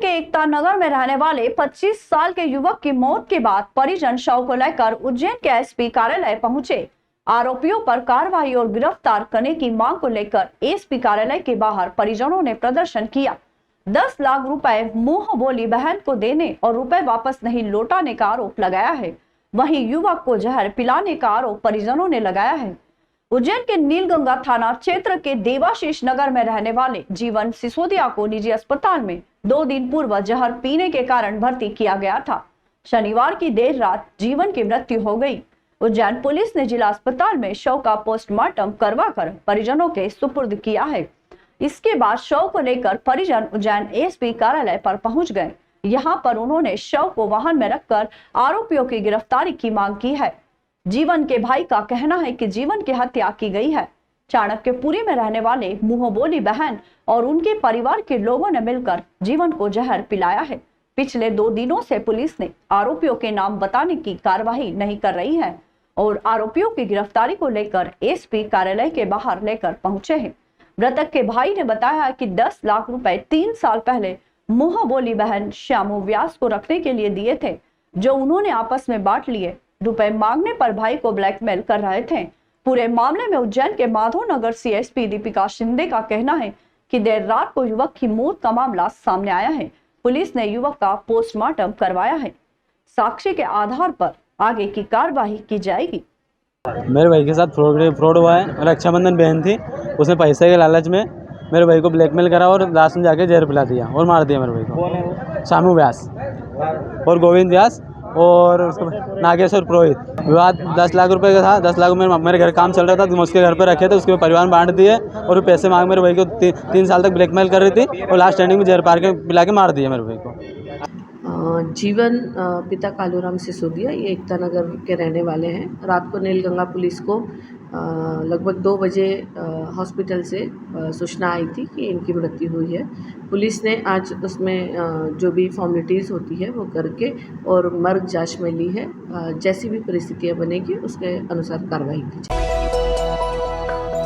एकता नगर में रहने वाले 25 साल के युवक की मौत के बाद परिजन शव को लेकर उज्जैन के एसपी कार्यालय पहुंचे। आरोपियों पर कार्रवाई और गिरफ्तार करने की मांग को लेकर एसपी कार्यालय के बाहर परिजनों ने प्रदर्शन किया। 10 लाख रुपए मुंह बोली बहन को देने और रुपए वापस नहीं लौटाने का आरोप लगाया है। वहीं युवक को जहर पिलाने का आरोप परिजनों ने लगाया है। उज्जैन के नीलगंगा थाना क्षेत्र के देवाशीष नगर में रहने वाले जीवन सिसोदिया को निजी अस्पताल में 2 दिन पूर्व जहर पीने के कारण भर्ती किया गया था। शनिवार की देर रात जीवन की मृत्यु हो गई। उज्जैन पुलिस ने जिला अस्पताल में शव का पोस्टमार्टम करवाकर परिजनों के सुपुर्द किया है। इसके बाद शव को लेकर परिजन उज्जैन एसपी कार्यालय पर पहुंच गए। यहां पर उन्होंने शव को वाहन में रखकर आरोपियों की गिरफ्तारी की मांग की है। जीवन के भाई का कहना है कि जीवन की हत्या की गई है। चाणक्यपुरी में रहने वाले मुंहबोली बहन और उनके परिवार के लोगों ने मिलकर जीवन को जहर पिलाया है। पिछले 2 दिनों से पुलिस ने आरोपियों के नाम बताने की कार्रवाई नहीं कर रही है और आरोपियों की गिरफ्तारी को लेकर एसपी कार्यालय के बाहर लेकर पहुंचे हैं। मृतक के भाई ने बताया कि 10 लाख रुपए 3 साल पहले मुंहबोली बहन श्यामू व्यास को रखने के लिए दिए थे, जो उन्होंने आपस में बांट लिए। रुपए मांगने पर भाई को ब्लैकमेल कर रहे थे। पूरे मामले में उज्जैन के माधवनगर सीएसपी दीपिका शिंदे का कहना है कि देर रात को युवक की मौत का मामला सामने आया है। पुलिस ने युवक का पोस्टमार्टम करवाया है। साक्ष्य के आधार पर आगे की कार्रवाई की जाएगी। मेरे भाई के साथ फ्रॉड हुआ है। रक्षाबंधन बहन थी, उसने पैसे के लालच में मेरे भाई को ब्लैकमेल करा और लास्ट में जाके जहर पिला दिया और मार दिया मेरे भाई को। शामू व्यास और गोविंद व्यास और नागेश्वर पुरोहित। विवाद 10 लाख रुपए का था। 10 लाख मेरे घर काम चल रहा था, तो उसके घर पे रखे थे, उसके परिवार में बांट दिए और पैसे मांग मेरे भाई को 3 साल तक ब्लैकमेल कर रही थी और लास्ट एंडिंग में जहर पार के पिला के मार दिया मेरे भाई को। जीवन पिता कालूराम सिसोदिया ये एकता नगर के रहने वाले हैं। रात को नीलगंगा पुलिस को लगभग 2 बजे हॉस्पिटल से सूचना आई थी कि इनकी मृत्यु हुई है। पुलिस ने आज उसमें जो भी फॉर्मेलिटीज़ होती है वो करके और मर्ग जांच में ली है। जैसी भी परिस्थितियाँ बनेगी उसके अनुसार कार्रवाई की जाएगी।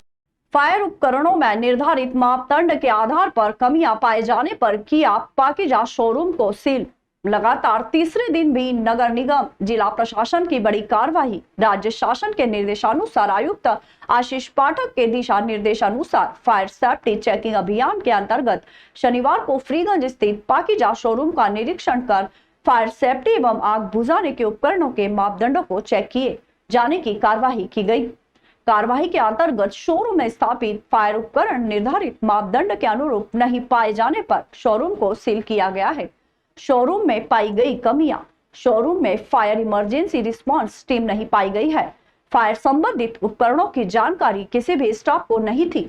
फायर उपकरणों में निर्धारित मापदंड के आधार पर कमियां पाए जाने पर किया पाकिजा शोरूम को सील। लगातार तीसरे दिन भी नगर निगम जिला प्रशासन की बड़ी कार्रवाई। राज्य शासन के निर्देशानुसार आयुक्त आशीष पाठक के दिशा निर्देशानुसार फायर सेफ्टी चेकिंग अभियान के अंतर्गत शनिवार को फ्रीगंज स्थित पाकिजा शोरूम का निरीक्षण कर फायर सेफ्टी एवं आग बुझाने के उपकरणों के मापदंडों को चेक किए जाने की कार्यवाही की गई। कार्यवाही के अंतर्गत शोरूम में स्थापित फायर उपकरण निर्धारित मापदंड के अनुरूप नहीं पाए जाने पर शोरूम को सील किया गया है। शोरूम में पाई गई कमियां। शोरूम में फायर इमरजेंसी रिस्पांस टीम नहीं पाई गई है। फायर संबंधित उपकरणों की जानकारी किसी भी स्टाफ को नहीं थी।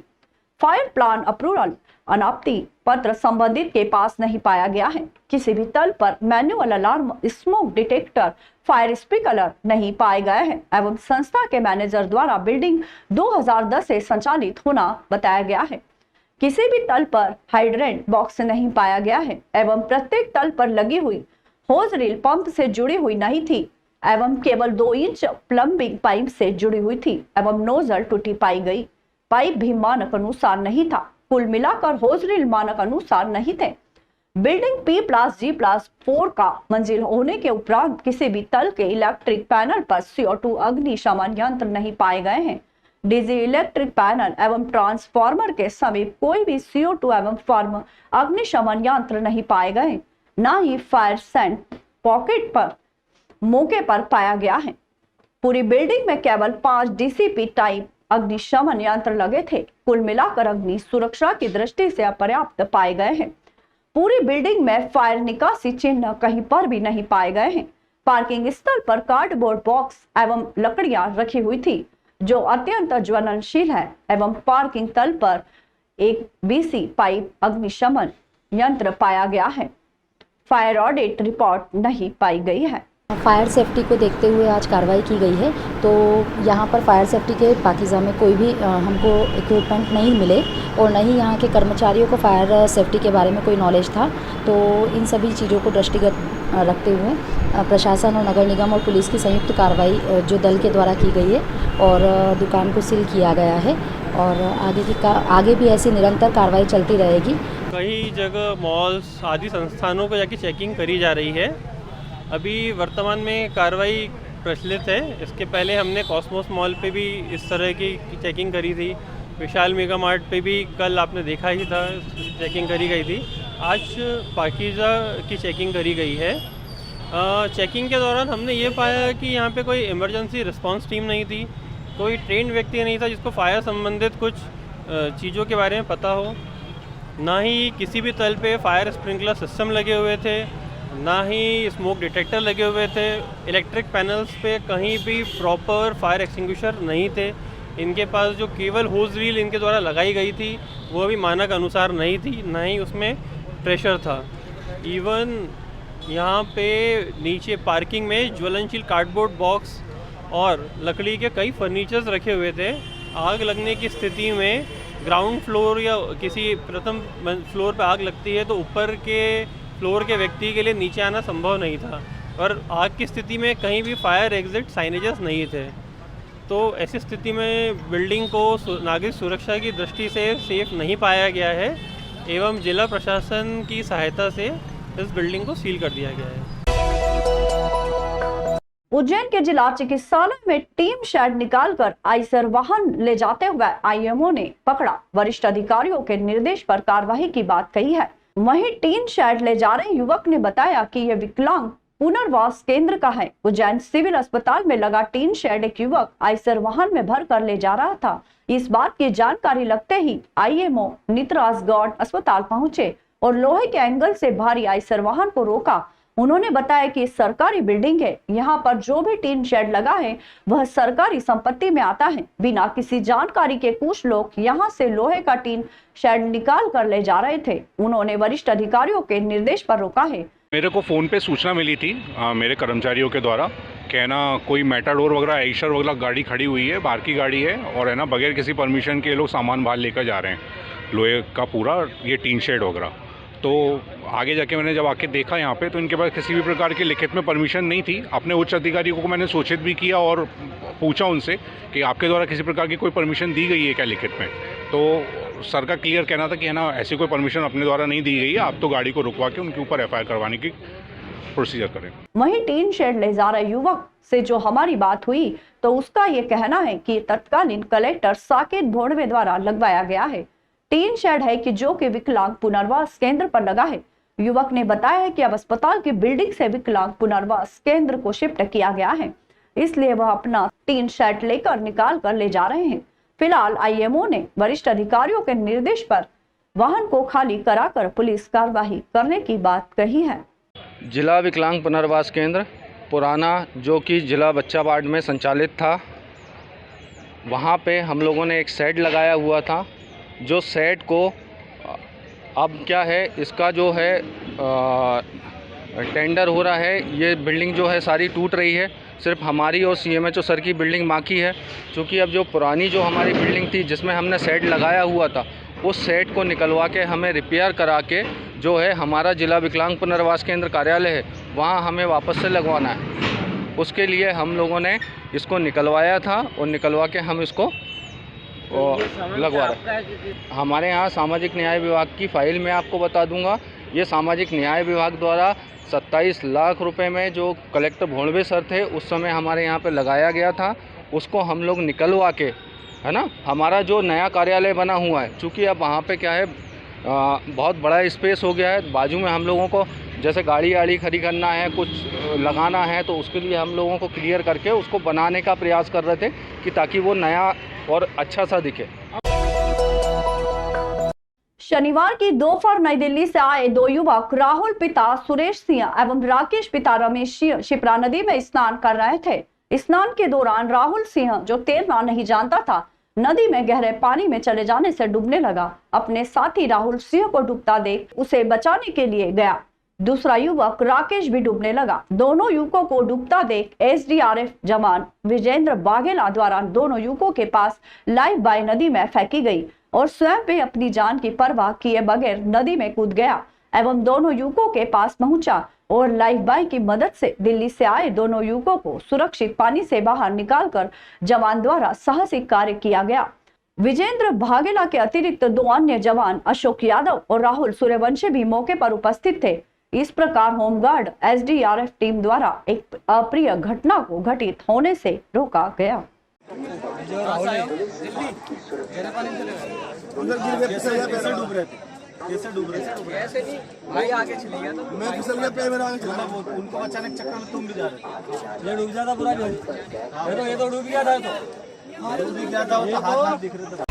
फायर प्लान अप्रूवल अनापत्ति पत्र संबंधित के पास नहीं पाया गया है। किसी भी तल पर manual alarm, smoke detector, fire sprinkler नहीं पाए गए हैं एवं संस्था के मैनेजर द्वारा बिल्डिंग 2010 से संचालित होना बताया गया है। किसी भी तल पर हाइड्रेंट बॉक्स नहीं पाया गया है एवं प्रत्येक तल पर लगी हुई होज रील पंप से जुड़ी हुई नहीं थी एवं केवल 2 इंच प्लम्बिंग पाइप से जुड़ी हुई थी एवं नोजल टूटी पाई गई। पाइप भी मानक अनुसार नहीं था। कुल मिलाकर होज रील मानक अनुसार नहीं थे। बिल्डिंग P+G+4 का मंजिल होने के उपरांत किसी भी तल के इलेक्ट्रिक पैनल पर CO2 अग्निशमन यंत्र नहीं पाए गए हैं। डीजी इलेक्ट्रिक पैनल एवं ट्रांसफार्मर के समीप कोई भी CO2 एवं फार्म अग्निशमन यंत्र नहीं पाए गए। न ही फायर सेंट पॉकेट पर मौके पर पाया गया है। पूरी बिल्डिंग में केवल 5 DCP टाइप अग्निशमन यंत्र लगे थे। कुल मिलाकर अग्नि सुरक्षा की दृष्टि से अपर्याप्त पाए गए हैं। पूरी बिल्डिंग में फायर निकासी चिन्ह कहीं पर भी नहीं पाए गए हैं। पार्किंग स्थल पर कार्डबोर्ड बॉक्स एवं लकड़ियां रखी हुई थी जो अत्यंत ज्वलनशील है एवं पार्किंग तल पर एक BC पाइप अग्निशमन यंत्र पाया गया है। फायर ऑडिट रिपोर्ट नहीं पाई गई है। फायर सेफ्टी को देखते हुए आज कार्रवाई की गई है। तो यहाँ पर फायर सेफ्टी के पाकिज़ा में कोई भी हमको इक्विपमेंट नहीं मिले और न ही यहाँ के कर्मचारियों को फायर सेफ्टी के बारे में कोई नॉलेज था। तो इन सभी चीज़ों को दृष्टिगत रखते हुए प्रशासन और नगर निगम और पुलिस की संयुक्त कार्रवाई जो दल के द्वारा की गई है और दुकान को सील किया गया है और आगे भी ऐसी निरंतर कार्रवाई चलती रहेगी। कई जगह मॉल्स आदि संस्थानों को जाके चेकिंग करी जा रही है। अभी वर्तमान में कार्रवाई प्रचलित है। इसके पहले हमने कॉस्मोस मॉल पे भी इस तरह की चेकिंग करी थी। विशाल मेगा मार्ट पे भी कल आपने देखा ही था, चेकिंग करी गई थी। आज पाकीज़ा की चेकिंग करी गई है। चेकिंग के दौरान हमने ये पाया कि यहाँ पे कोई इमरजेंसी रिस्पांस टीम नहीं थी, कोई ट्रेंड व्यक्ति नहीं था जिसको फायर संबंधित कुछ चीज़ों के बारे में पता हो, ना ही किसी भी तल पे फायर स्प्रिंकलर सिस्टम लगे हुए थे, ना ही स्मोक डिटेक्टर लगे हुए थे। इलेक्ट्रिक पैनल्स पे कहीं भी प्रॉपर फायर एक्सटिंग्विशर नहीं थे। इनके पास जो केवल होज रील इनके द्वारा लगाई गई थी वो भी मानक अनुसार नहीं थी, ना ही उसमें प्रेशर था। इवन यहाँ पे नीचे पार्किंग में ज्वलनशील कार्डबोर्ड बॉक्स और लकड़ी के कई फर्नीचर्स रखे हुए थे। आग लगने की स्थिति में ग्राउंड फ्लोर या किसी प्रथम फ्लोर पे आग लगती है तो ऊपर के फ्लोर के व्यक्ति के लिए नीचे आना संभव नहीं था और आग की स्थिति में कहीं भी फायर एग्जिट साइनेजेस नहीं थे। तो ऐसी स्थिति में बिल्डिंग को नागरिक सुरक्षा की दृष्टि से सेफ नहीं पाया गया है एवं जिला प्रशासन की सहायता से इस बिल्डिंग को सील कर दिया गया है। उज्जैन के जिला चिकित्सालय में टीम शेड निकालकर आईसर वाहन ले जाते हुए आईएमओ ने पकड़ा। वरिष्ठ अधिकारियों के निर्देश पर कार्रवाई की बात कही है। वहीं टीन शेड ले जा रहे युवक ने बताया कि यह विकलांग पुनर्वास केंद्र का है। उज्जैन सिविल अस्पताल में लगा टीन शेड एक युवक आईसर वाहन में भर कर ले जा रहा था। इस बात की जानकारी लगते ही आईएमओ नितराज गौड़ अस्पताल पहुंचे और लोहे के एंगल से भारी आईसर वाहन को रोका। उन्होंने बताया कि सरकारी बिल्डिंग है, यहाँ पर जो भी टीन शेड लगा है वह सरकारी संपत्ति में आता है। बिना किसी जानकारी के कुछ लोग यहाँ से लोहे का टीन शेड निकाल कर ले जा रहे थे। उन्होंने वरिष्ठ अधिकारियों के निर्देश पर रोका है। मेरे को फ़ोन पे सूचना मिली थी मेरे कर्मचारियों के द्वारा, कहना कोई मेटाडोर वगैरह आइशर वगैरह गाड़ी खड़ी हुई है, बाहर की गाड़ी है और है ना बगैर किसी परमिशन के लोग सामान बाहर लेकर जा रहे हैं, लोहे का पूरा ये टीन शेड वगैरह। तो आगे जाके मैंने जब आके देखा यहाँ पे तो इनके पास किसी भी प्रकार की लिखित में परमिशन नहीं थी। अपने उच्च अधिकारियों को मैंने सूचित भी किया और पूछा उनसे कि आपके द्वारा किसी प्रकार की कोई परमिशन दी गई है क्या लिखित में। तो सर का क्लियर कहना था कि है ना ऐसी कोई परमिशन अपने द्वारा नहीं दी गई है, आप तो गाड़ी को रुकवा के उनके ऊपर एफआईआर करवाने की प्रोसीजर करें। वहीं टीन शेड ले जा रहे युवक से जो हमारी बात हुई तो उसका ये कहना है कि तत्कालीन कलेक्टर साकेत भोड़वे द्वारा लगवाया गया है। टीन शेड है कि जो कि विकलांग पुनर्वास केंद्र पर लगा है। युवक ने बताया है कि अब अस्पताल की बिल्डिंग से विकलांग पुनर्वास केंद्र को शिफ्ट किया गया है, इसलिए वह अपना टीन शेड लेकर निकाल कर ले जा रहे हैं। फिलहाल आईएमओ ने वरिष्ठ अधिकारियों के निर्देश पर वाहन को खाली कराकर पुलिस कार्रवाई करने की बात कही है। जिला विकलांग पुनर्वास केंद्र पुराना जो कि जिला बच्चा वार्ड में संचालित था, वहाँ पे हम लोगों ने एक शेड लगाया हुआ था। जो शेड को अब क्या है, इसका जो है टेंडर हो रहा है। ये बिल्डिंग जो है सारी टूट रही है, सिर्फ हमारी और सीएमएचओ सर की बिल्डिंग बाकी है। क्योंकि अब जो पुरानी जो हमारी बिल्डिंग थी जिसमें हमने शेड लगाया हुआ था, उस शेड को निकलवा के हमें रिपेयर करा के जो है हमारा जिला विकलांग पुनर्वास केंद्र कार्यालय है वहाँ हमें वापस से लगवाना है। उसके लिए हम लोगों ने इसको निकलवाया था और निकलवा के हम इसको लगवा रहे। हमारे यहाँ सामाजिक न्याय विभाग की फ़ाइल में आपको बता दूंगा, ये सामाजिक न्याय विभाग द्वारा 27 लाख रुपए में जो कलेक्टर भोड़वे सर थे उस समय हमारे यहाँ पे लगाया गया था, उसको हम लोग निकलवा के है ना हमारा जो नया कार्यालय बना हुआ है, चूँकि अब वहाँ पे क्या है बहुत बड़ा स्पेस हो गया है। बाजू में हम लोगों को जैसे गाड़ी आड़ी खड़ी करना है, कुछ लगाना है, तो उसके लिए हम लोगों को क्लियर करके उसको बनाने का प्रयास कर रहे थे कि ताकि वो नया और अच्छा सा दिखे। शनिवार की दोपहर नई दिल्ली से आए दो युवक राहुल पिता सुरेश सिंह एवं राकेश पिता रमेश सिंह शिप्रा नदी में स्नान कर रहे थे। स्नान के दौरान राहुल सिंह जो तैरना नहीं जानता था, नदी में गहरे पानी में चले जाने से डूबने लगा। अपने साथी राहुल सिंह को डूबता देख उसे बचाने के लिए गया। दूसरा युवक राकेश भी डूबने लगा। दोनों युवकों को डूबता देख एसडीआरएफ जवान विजेंद्र बाघेला द्वारा दोनों युवकों के पास लाइफ बॉय नदी में फेंकी गई और स्वयं भी अपनी जान की परवाह किए बगैर नदी में कूद गया एवं दोनों युवकों के पास पहुंचा। और लाइफ बॉय की मदद से दिल्ली से आए दोनों युवकों को सुरक्षित पानी से बाहर निकालकर जवान द्वारा साहसिक कार्य किया गया। विजेंद्र भागेला के अतिरिक्त 2 अन्य जवान अशोक यादव और राहुल सूर्यवंशी भी मौके पर उपस्थित थे। इस प्रकार होमगार्ड एसडीआरएफ टीम द्वारा एक अप्रिय घटना को घटित होने से रोका गया। कैसे डूब रहे थे? ऐसे नहीं भाई, आगे चली गया तो मैं फिसल गया, पैर मेरा आगे चला, उनको अचानक चक्कर में तुम भी जा रहे थे। ये डूब जाता पूरा, ये तो डूब गया था, तो डूब गया था, वो तो हाथ दिख रहे थे।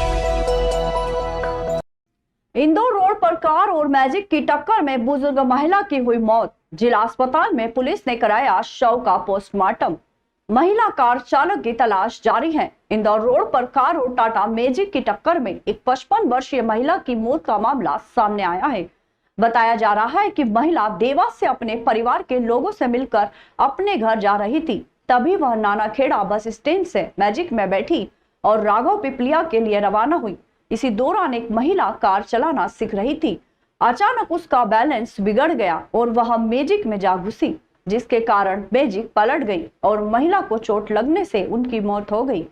इंदौर रोड पर कार और मैजिक की टक्कर में बुजुर्ग महिला की हुई मौत। जिला अस्पताल में पुलिस ने कराया शव का पोस्टमार्टम। महिला कार चालक की तलाश जारी है। इंदौर रोड पर कार और टाटा मैजिक की टक्कर में एक 55 वर्षीय महिला की मौत का मामला सामने आया है। बताया जा रहा है कि महिला देवास से अपने परिवार के लोगों से मिलकर अपने घर जा रही थी। तभी वह नानाखेड़ा बस स्टैंड से मैजिक में बैठी और राघव पिपलिया के लिए रवाना हुई। इसी दौरान एक महिला कार चलाना सीख रही थी। अचानक उसका बैलेंस बिगड़ गया और वह मैजिक में जा घुसी, जिसके कारण मैजिक पलट गई और महिला को चोट लगने से उनकी मौत हो गई।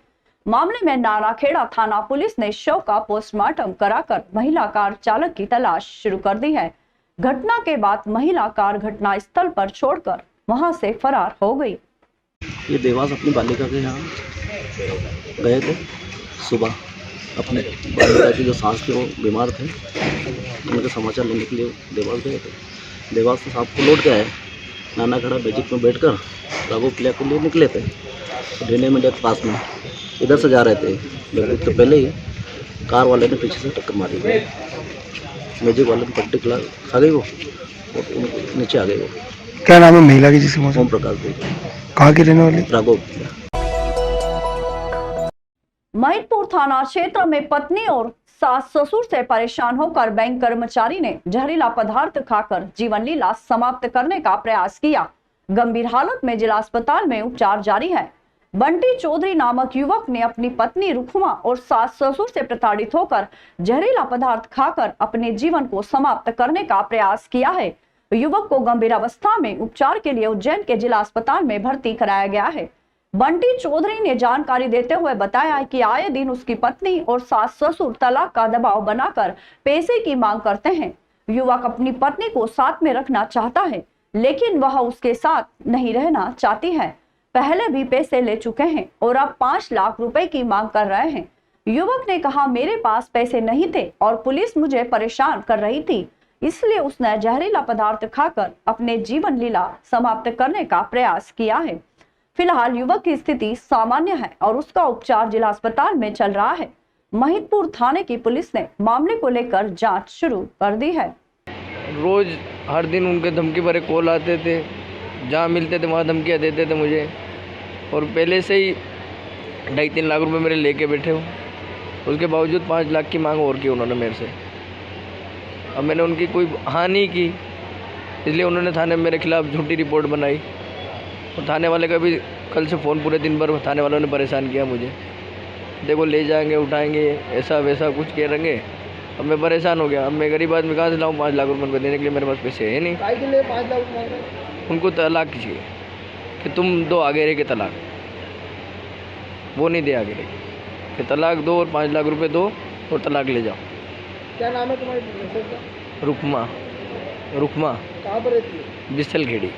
मामले में नानाखेड़ा थाना पुलिस ने शव का पोस्टमार्टम कराकर महिला कार चालक की तलाश शुरू कर दी है। घटना के बाद महिला कार घटना स्थल पर छोड़कर वहां से फरार हो गई। ये देवास अपनी बालिका के यहाँ गए थे सुबह। अपने बालिका की जो सास थे वो बीमार थे, उनके समाचार लेने के लिए देवास गए थे। देवास से साहब को लौट के आए, नानाखेड़ा मैजिक में बैठकर राघव पिपलिया के लिए निकले थे। ढेने मंडिया के पास में इधर से जा रहे थे, लगभग तो पहले ही कार वाले ने पीछे से टक्कर मारी। मैजिक वाले ने पट्टी खा गई, वो नीचे आ गई। वो क्या नाम है महिला की जिसकी मौत? ओम प्रकाश देवी। कहाँ की रहने वाली? राघव। महिदपुर थाना क्षेत्र में पत्नी और सास ससुर से परेशान होकर बैंक कर्मचारी ने जहरीला पदार्थ खाकर जीवन लीला समाप्त करने का प्रयास किया। गंभीर हालत में जिला अस्पताल में उपचार जारी है। बंटी चौधरी नामक युवक ने अपनी पत्नी रुखमा और सास ससुर से प्रताड़ित होकर जहरीला पदार्थ खाकर अपने जीवन को समाप्त करने का प्रयास किया है। युवक को गंभीर अवस्था में उपचार के लिए उज्जैन के जिला अस्पताल में भर्ती कराया गया है। बंटी चौधरी ने जानकारी देते हुए बताया कि आए दिन उसकी पत्नी और सास ससुर तलाक का दबाव बनाकर पैसे की मांग करते हैं। युवक अपनी पत्नी को साथ में रखना चाहता है, लेकिन वह उसके साथ नहीं रहना चाहती है। पहले भी पैसे ले चुके हैं और अब 5 लाख रुपए की मांग कर रहे हैं। युवक ने कहा, मेरे पास पैसे नहीं थे और पुलिस मुझे परेशान कर रही थी, इसलिए उसने जहरीला पदार्थ खाकर अपने जीवन लीला समाप्त करने का प्रयास किया है। फिलहाल युवक की स्थिति सामान्य है और उसका उपचार जिला अस्पताल में चल रहा है। महिदपुर थाने की पुलिस ने मामले को लेकर जांच शुरू कर दी है। रोज हर दिन उनके धमकी भरे कॉल आते थे, जहाँ मिलते थे वहाँ धमकियाँ देते थे मुझे, और पहले से ही 2.5-3 लाख रुपए मेरे लेके बैठे हो। उसके बावजूद 5 लाख की मांग और की उन्होंने मेरे से। अब मैंने उनकी कोई हानि की, इसलिए उन्होंने थाने में मेरे खिलाफ़ झूठी रिपोर्ट बनाई। और थाने वाले का भी कल से फ़ोन पूरे दिन भर थाने वालों ने परेशान किया मुझे। देखो ले जाएंगे, उठाएंगे, ऐसा वैसा कुछ कह रहेंगे। अब मैं परेशान हो गया। अब मैं गरीब आदमी कहाँ से लाऊँ 5 लाख रुपये उनको देने के लिए? मेरे पास पैसे है नहीं। के लिए 5 लाख रुपये उनको तलाक चाहिए कि तुम दो आगे रह के तलाक, वो नहीं दे आगे रह कि तलाक दो और 5 लाख रुपये दो और तलाक ले जाओ। क्या नाम है तुम्हारी? रुकमा। कहाँ पर रहती है? बिसल खेड़ी।